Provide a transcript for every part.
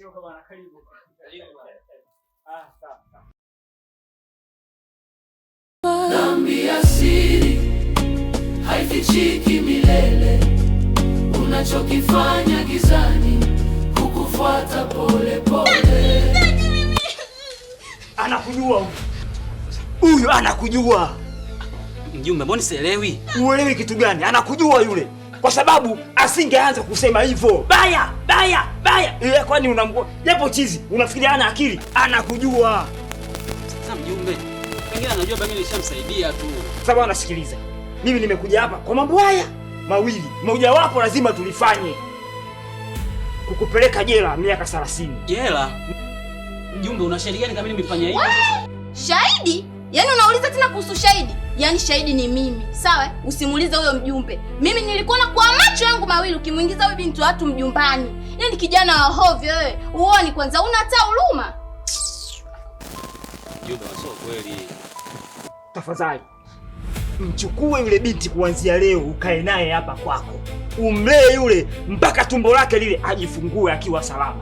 Sio bwana, karibu. Karibu. Sawa. Dhambi ya siri haifichiki milele, unachokifanya gizani kukufuata pole pole. Anakujua huyu, anakujua mjumbe. Mbona sielewi? Uelewi kitu gani? Anakujua yule, kwa sababu asingeanza kusema hivyo baya. Ile kwani unamjua japo chizi, unafikiria ana akili? Anakujua. Sasa mjumbe, pengine anajua bali nilishamsaidia tu. Sababu anasikiliza. Mimi nimekuja hapa kwa mambo haya mawili. Mojawapo lazima tulifanye. Kukupeleka jela miaka 30. Jela? Mjumbe, una shahidi gani kama mimi nimefanya hivyo? Shahidi? Yaani unauliza tena kuhusu shahidi? Yaani shahidi ni mimi. Sawa? Usimuulize huyo mjumbe. Mimi nilikuona kwa macho yangu mawili ukimuingiza huyo binti watu mjumbani. Yaani kijana wa hovyo wewe. Uone kwanza una hata huruma. Mjumbe, sio kweli. Tafadhali. Mchukue yule binti kuanzia leo, ukae naye hapa kwako. Umlee yule mpaka tumbo lake lile ajifungue akiwa salama.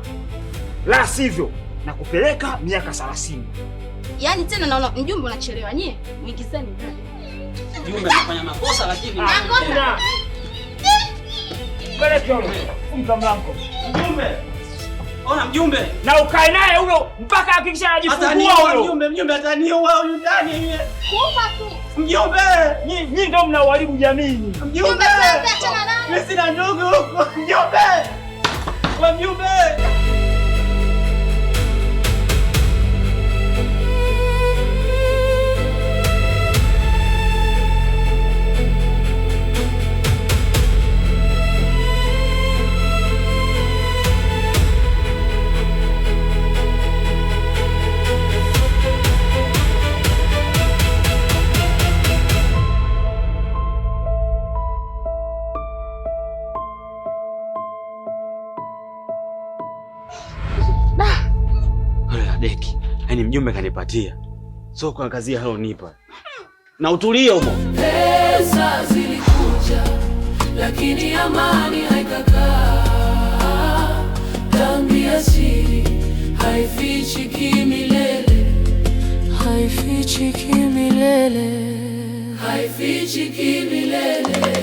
La sivyo na kupeleka miaka 30. Yaani tena naona mjumbe unachelewa nyie. Muingizeni ndani. Mjumbe anafanya makosa lakini makosa. Peleka funga mlango. Mjumbe. Ona mjumbe. Na ukae naye huyo mpaka hakikisha anajifungua huyo. Mjumbe ataniua huyu ndani. Kufa tu. Mjumbe, nyinyi ndio mnaharibu jamii. Mjumbe. Mimi sina ndugu huko. Mjumbe. Kwa mjumbe. Deki, yaani mjumbe kanipatia. So kwa kazi hao nipa. Na utulie huko. Pesa zilikuja, lakini amani haikakaa. Dhambi ya siri haifichiki milele, haifichiki milele, haifichiki milele.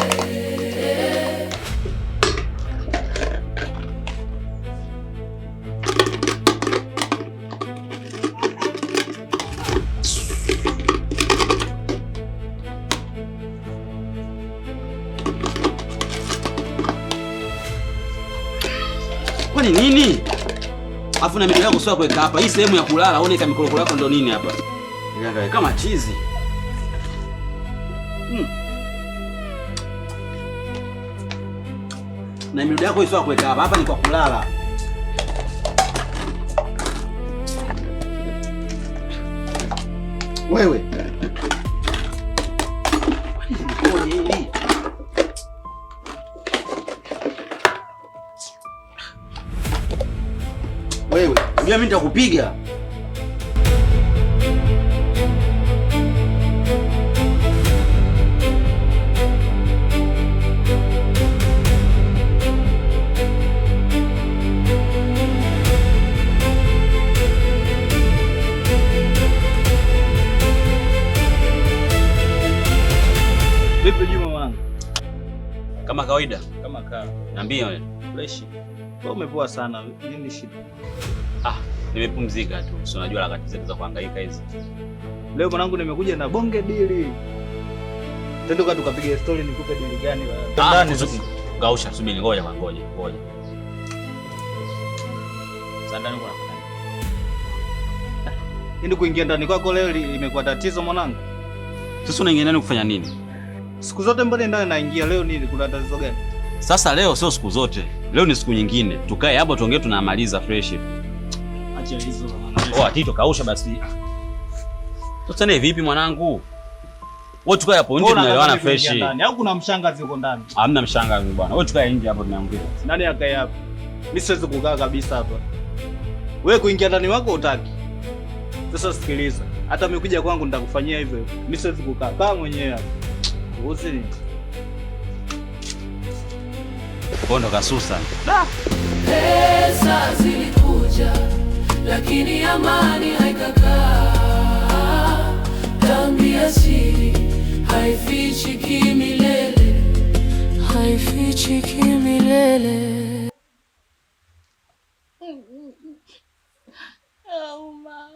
Kwani nini? Afu na mimi yako sio kuweka hapa. Hii sehemu ya kulala, uone kama mikorokoro yako ndio nini hapa? Ndio kama chizi. Na mimi yako sio kuweka hapa. Hapa ni kwa kulala. Wewe. Kwani nini? Wewe, unajua mimi nitakupiga. Vipi Juma mwanangu? Kama kawaida. Kama kaa. Niambie wewe. Fresh. Wewe umepoa sana. Nini shida? Nimepumzika tu. Si unajua harakati zetu za kuhangaika hizi. Leo mwanangu nimekuja na bonge dili. Twende kwa tukapiga story nikupe dili gani bwana. Ndani gausha, subiri ngoja. Sasa ndani kuna nini? Ndio kuingia ndani kwako leo imekuwa tatizo mwanangu. Sasa unaingia ndani kufanya nini? Siku zote mbona ndani naingia, leo nini kuna tatizo gani? Sasa leo sio siku zote. Leo ni siku nyingine. Tukae hapo tuongee tunamaliza fresh. Acha hizo. Tito kausha basi. Sasa ni vipi mwanangu? Wewe tukae hapo nje tunaelewana fresh. Au kuna mshangazi uko ndani? Hamna mshangazi bwana. Wewe tukae nje hapo tunaongea. Nani akae hapo? Mimi siwezi kukaa kabisa hapa. Wewe kuingia ndani wako utaki. Sasa sikiliza. Hata umekuja kwangu nitakufanyia hivyo. Mimi siwezi kukaa. Kaa mwenyewe hapa. Uzi. Kondo kasusa. Pesa zilikuja lakini amani haikakaa. Dhambi ya siri haifichiki milele, haifichiki milele. Uma.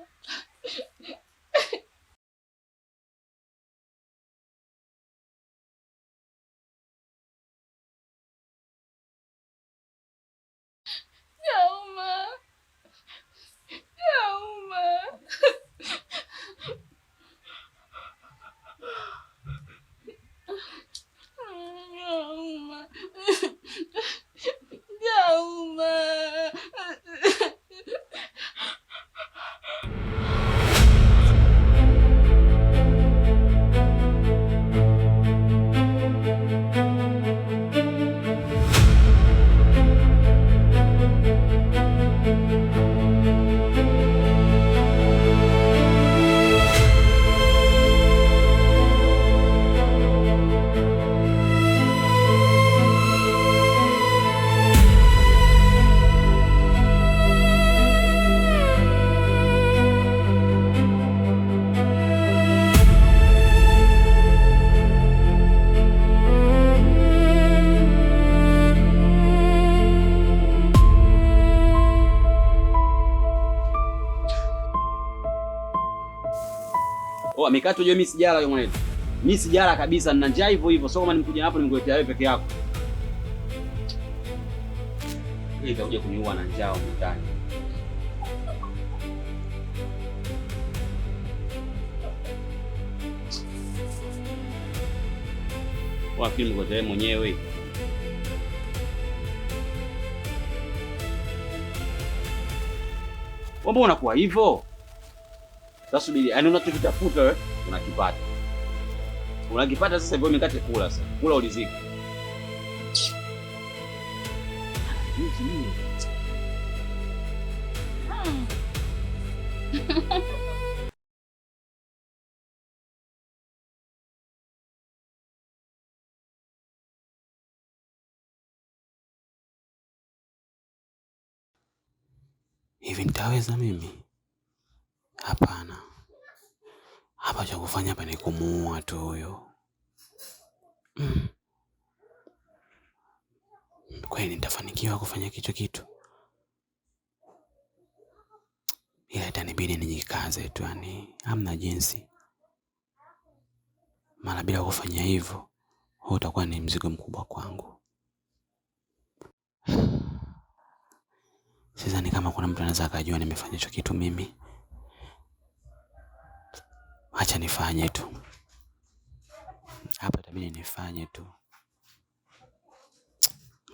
Oh, amekaa tu mimi sijala yule mwanetu. Mimi sijala kabisa, nina njaa hivyo hivyo. So kama nimekuja hapo nimekuletea wewe peke yako. Hii itakuja kuniua na njaa mtani. Wapi nimekuletea mwenyewe? Mbona unakuwa hivyo? Sasa subiri, yaani unachokitafuta wewe unakipata. Unakipata sasa hivyo mikate kula sasa. Kula uliziki. Hivi nitaweza mimi? Hapana. Hapa cha kufanya hapa ni kumuua tu huyo. Kwani nitafanikiwa kufanya kitu? Ila itanibidi nijikaze tu, yani hamna jinsi. Maana bila kufanya hivyo, huo utakuwa ni mzigo mkubwa kwangu. Sidhani kama kuna mtu anaweza akajua nimefanya hicho kitu mimi. Acha nifanye tu. Hapa itabidi nifanye tu.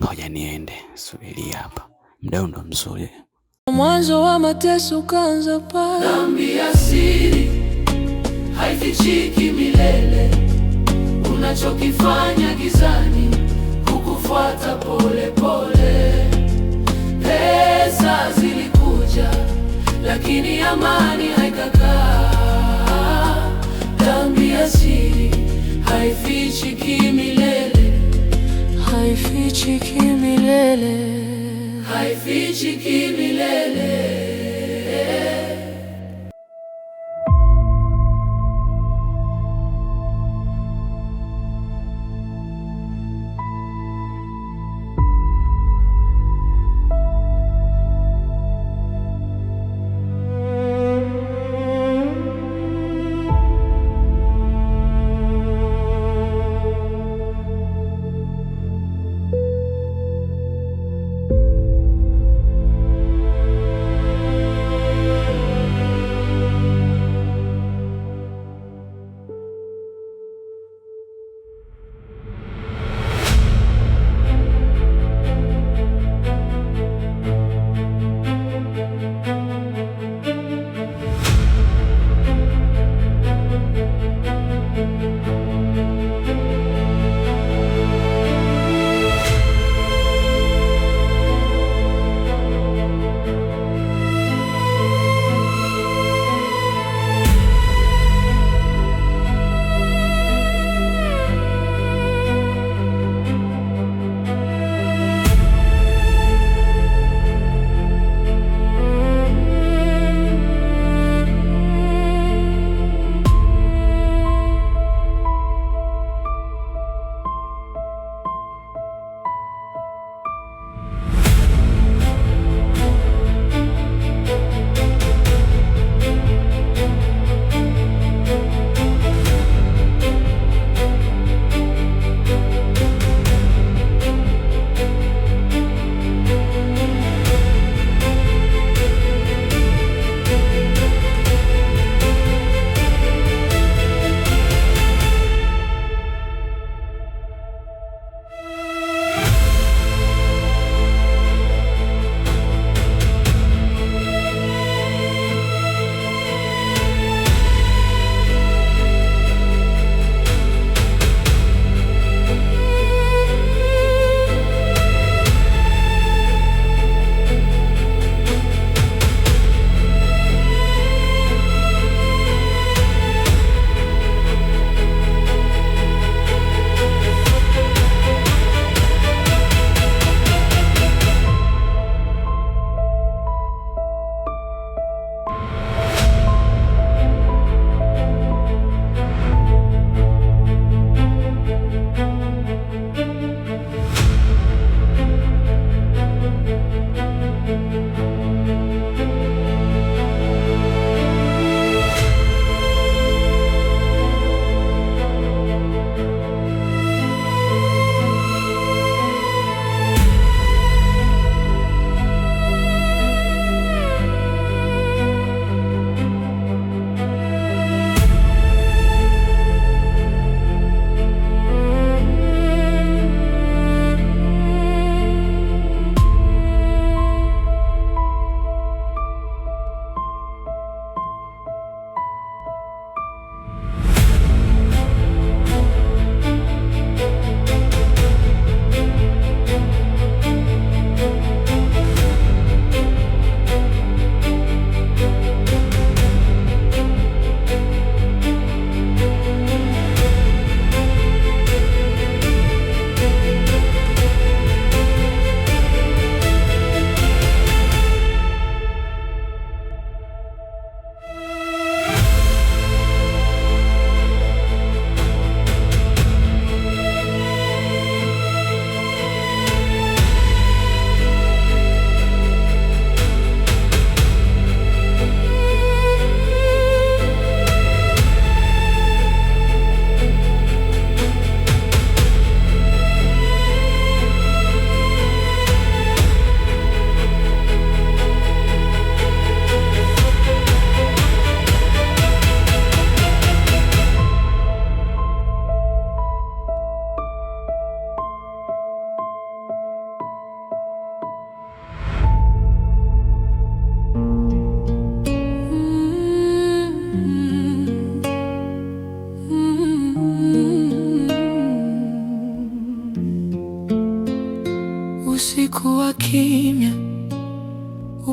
Ngoja niende, subiri hapa. Muda ndo mzuri. Mwanzo wa mateso kaanza pale. Dhambi ya siri haifichiki milele, unachokifanya gizani kukufuata pole pole. Pesa zilikuja lakini amani haikakaa. Dhambi ya siri haifichiki milele, haifichiki milele, haifichiki milele.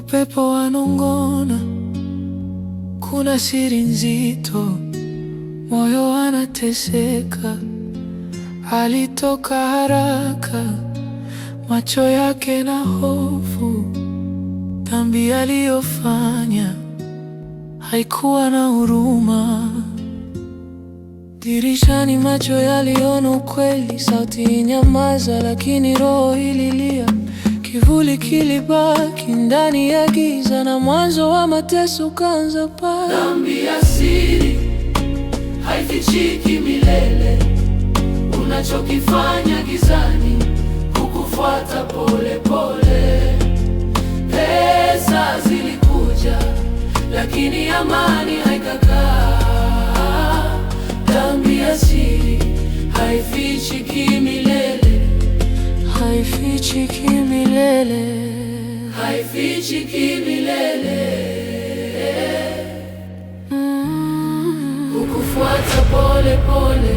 upepo wanong'ona, kuna siri nzito, moyo wanateseka. Alitoka haraka, macho yake na hofu. Dhambi aliyofanya haikuwa na huruma. Dirishani macho yaliona ukweli, sauti inyamaza, lakini roho ililia. Kivuli kilibaki ndani ya giza, na mwanzo wa mateso ukaanza pale. Dhambi ya siri haifichiki milele, unachokifanya gizani kukufuata pole pole. Pesa zilikuja, lakini amani haikakaa. Dhambi ya siri haifichiki milele, haifichiki milele, haifichiki milele. Kukufuata pole pole.